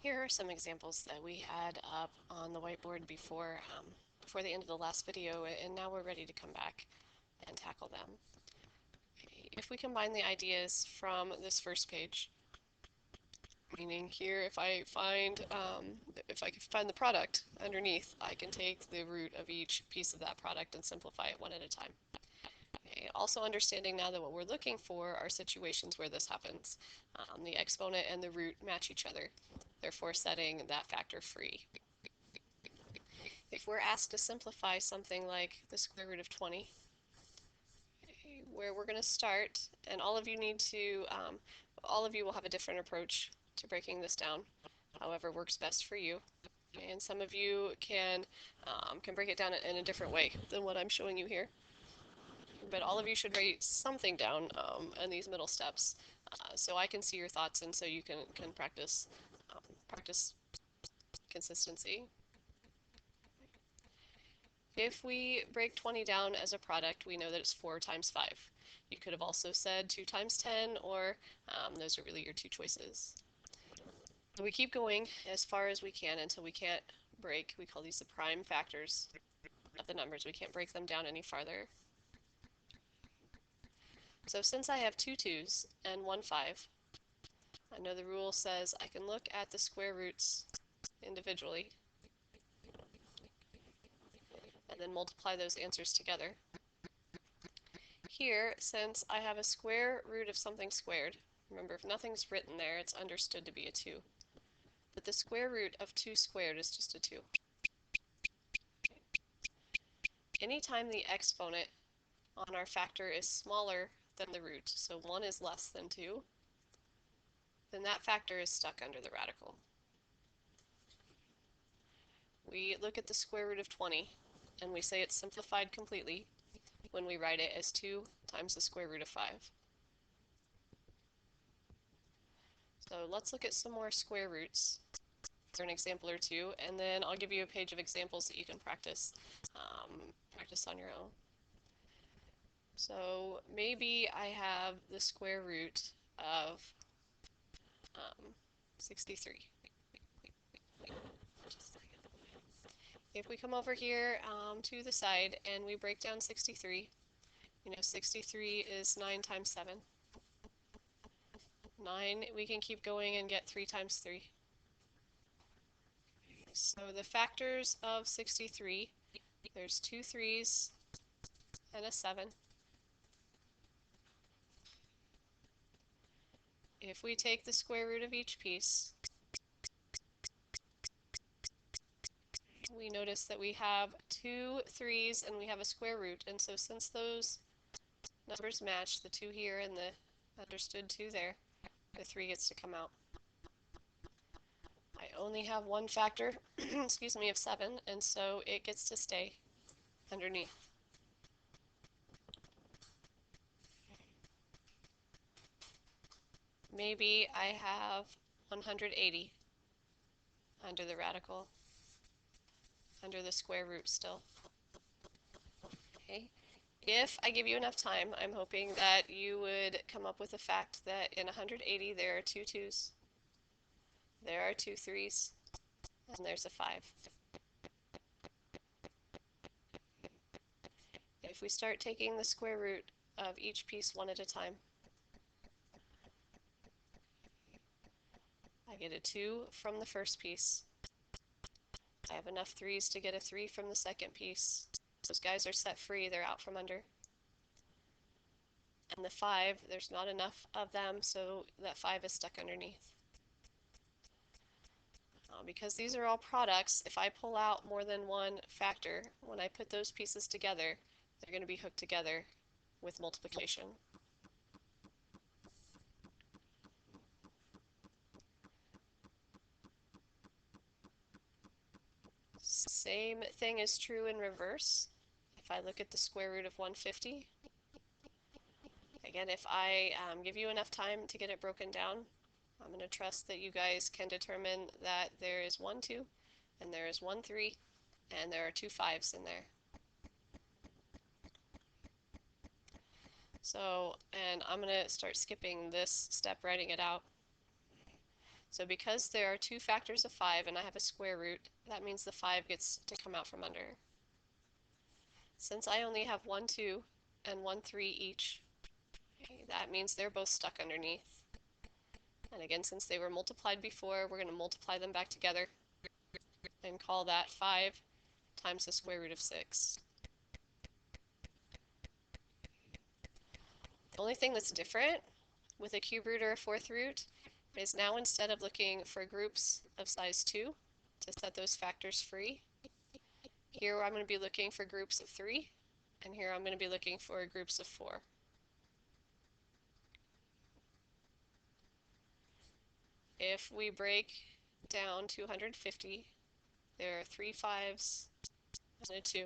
Here are some examples that we had up on the whiteboard before the end of the last video, and now we're ready to come back and tackle them. If we combine the ideas from this first page, meaning here if I can find the product underneath, I can take the root of each piece of that product and simplify it one at a time. Okay. Also understanding now that what we're looking for are situations where this happens. The exponent and the root match each other, therefore setting that factor free. If we're asked to simplify something like the square root of 20, where we're going to start, and all of you will have a different approach to breaking this down, however works best for you. And some of you can break it down in a different way than what I'm showing you here. But all of you should write something down in these middle steps, so I can see your thoughts, and so you can practice consistency. If we break 20 down as a product, we know that it's 4 times 5. You could have also said 2 times 10, or those are really your two choices. So we keep going as far as we can until we can't break. We call these the prime factors of the numbers. We can't break them down any farther. So since I have 2 2's and 1 5, I know the rule says I can look at the square roots individually and then multiply those answers together. Here, since I have a square root of something squared, remember if nothing's written there, it's understood to be a 2. But the square root of 2 squared is just a 2. Anytime the exponent on our factor is smaller than the root, so 1 is less than 2, then that factor is stuck under the radical. We look at the square root of 20, and we say it's simplified completely when we write it as 2 times the square root of 5. So let's look at some more square roots for an example or two, and then I'll give you a page of examples that you can practice on your own. So maybe I have the square root of 63. If we come over here to the side and we break down 63, 63 is 9 times 7. 9, we can keep going and get 3 times 3. So the factors of 63, there's 2 3's and a 7. If we take the square root of each piece, we notice that we have 2 3's and we have a square root, and so since those numbers match, the 2 here and the understood 2 there, the 3 gets to come out. I only have one factor, excuse me, of 7, and so it gets to stay underneath. Maybe I have 180 under the radical, under the square root still. Okay. If I give you enough time, I'm hoping that you would come up with the fact that in 180 there are 2 2's, there are 2 3's, and there's a 5. If we start taking the square root of each piece one at a time, I get a 2 from the first piece. I have enough 3's to get a 3 from the second piece. Those guys are set free, they're out from under. And the 5, there's not enough of them, so that 5 is stuck underneath. Because these are all products, if I pull out more than one factor, when I put those pieces together, they're going to be hooked together with multiplication. Same thing is true in reverse. If I look at the square root of 150, again, if I give you enough time to get it broken down, I'm going to trust that you guys can determine that there is 1 2, and there is 1 3, and there are 2 5's in there. So, and I'm going to start skipping this step, writing it out. So because there are two factors of 5 and I have a square root, that means the 5 gets to come out from under. Since I only have 1, 2, and 1, 3 each, okay, that means they're both stuck underneath. And again, since they were multiplied before, we're going to multiply them back together and call that 5 times the square root of 6. The only thing that's different with a cube root or a fourth root is now instead of looking for groups of size 2 to set those factors free, here I'm going to be looking for groups of 3, and here I'm going to be looking for groups of 4. If we break down 250, there are 3 5s and a 2.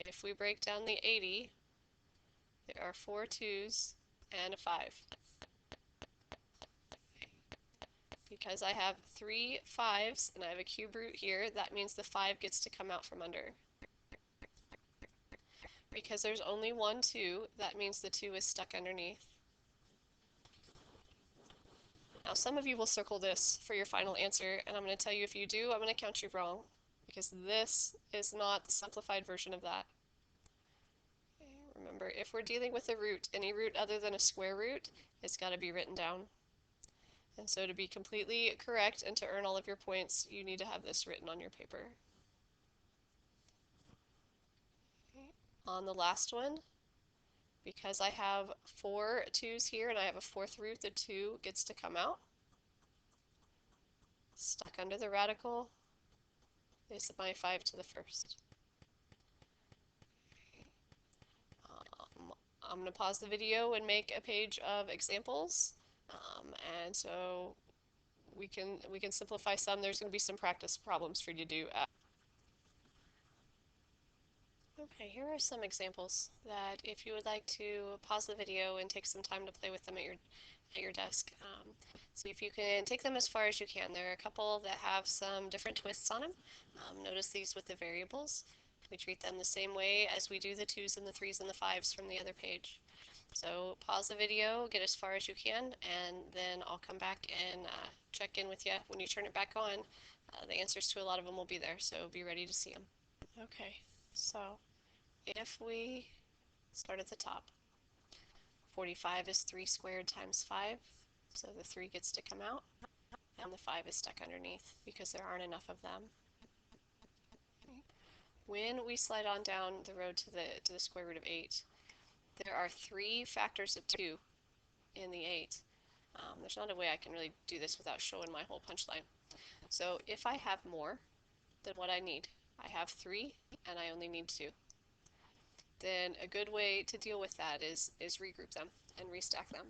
If we break down the 80, there are 4 2s and a 5. Because I have 3 5s and I have a cube root here, that means the 5 gets to come out from under. Because there's only 1 2, that means the 2 is stuck underneath. Now some of you will circle this for your final answer, and I'm going to tell you if you do, I'm going to count you wrong, because this is not the simplified version of that. Okay, remember, if we're dealing with a root, any root other than a square root, it's got to be written down. And so to be completely correct and to earn all of your points, you need to have this written on your paper. Okay. On the last one, because I have 4 2's here and I have a fourth root, the 2 gets to come out. Stuck under the radical is my 5 to the first. I'm going to pause the video and make a page of examples, and so we can simplify some. There's going to be some practice problems for you to do. Okay, here are some examples that if you would like to pause the video and take some time to play with them at your desk, see if you can take them as far as you can. There are a couple that have some different twists on them. Notice these with the variables. We treat them the same way as we do the 2's and the 3's and the 5's from the other page. So pause the video, get as far as you can, and then I'll come back and check in with you. When you turn it back on, the answers to a lot of them will be there, so be ready to see them. Okay, so if we start at the top, 45 is 3 squared times 5, so the 3 gets to come out, and the 5 is stuck underneath because there aren't enough of them. When we slide on down the road to the square root of 8, there are 3 factors of 2 in the 8. There's not a way I can really do this without showing my whole punchline. So if I have more than what I need, I have 3 and I only need 2, then a good way to deal with that is regroup them and restack them.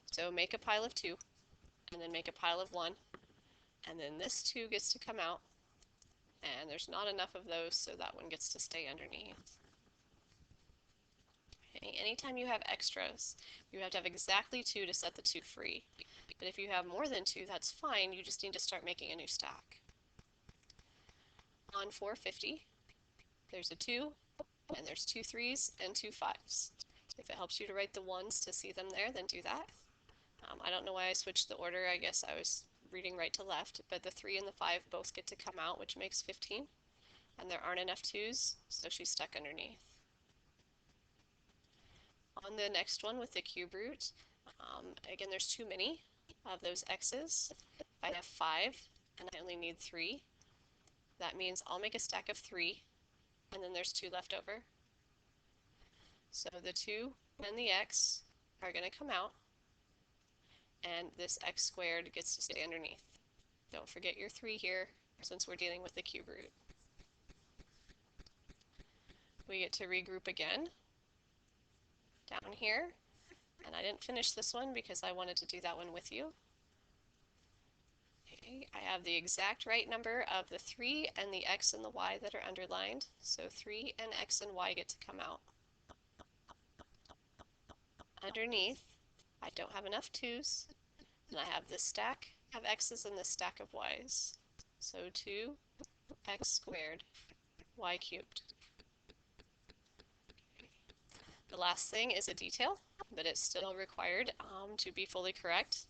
So make a pile of 2, and then make a pile of 1, and then this 2 gets to come out, and there's not enough of those, so that one gets to stay underneath. Okay, anytime you have extras, you have to have exactly 2 to set the 2 free. But if you have more than 2, that's fine, you just need to start making a new stack. On 450, there's a 2, and there's 2 3's and 2 5's. If it helps you to write the 1's to see them there, then do that. I don't know why I switched the order. I guess I was reading right to left, but the 3 and the 5 both get to come out, which makes 15, and there aren't enough 2's, so she's stuck underneath. On the next one with the cube root, again, there's too many of those x's. If I have 5 and I only need 3, that means I'll make a stack of 3, and then there's 2 left over. So the 2 and the x are going to come out, and this x squared gets to stay underneath. Don't forget your 3 here, since we're dealing with the cube root. We get to regroup again down here, and I didn't finish this one because I wanted to do that one with you. Okay, I have the exact right number of the 3 and the x and the y that are underlined, so 3 and x and y get to come out. Underneath, I don't have enough 2's, and I have this stack of x's and this stack of y's. So 2x squared, y cubed. The last thing is a detail, but it's still required to be fully correct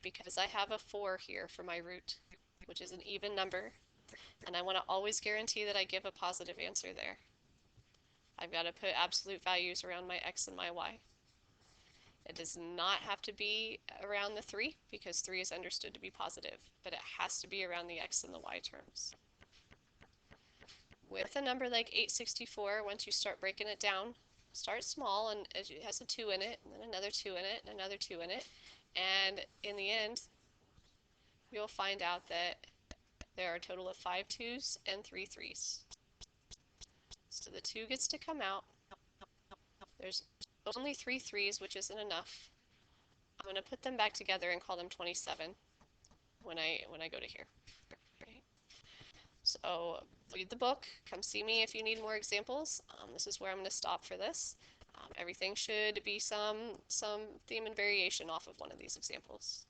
because I have a 4 here for my root, which is an even number, and I want to always guarantee that I give a positive answer there. I've got to put absolute values around my x and my y. It does not have to be around the 3 because 3 is understood to be positive, but it has to be around the x and the y terms. With a number like 864, once you start breaking it down, start small and it has a 2 in it, and then another 2 in it, and another 2 in it, and in the end, you'll find out that there are a total of 5 2s and 3 3s. So the 2 gets to come out. There's only 3 3s, which isn't enough. I'm going to put them back together and call them 27 when I go to here. Okay. So read the book. Come see me if you need more examples. This is where I'm going to stop for this. Everything should be some theme and variation off of one of these examples.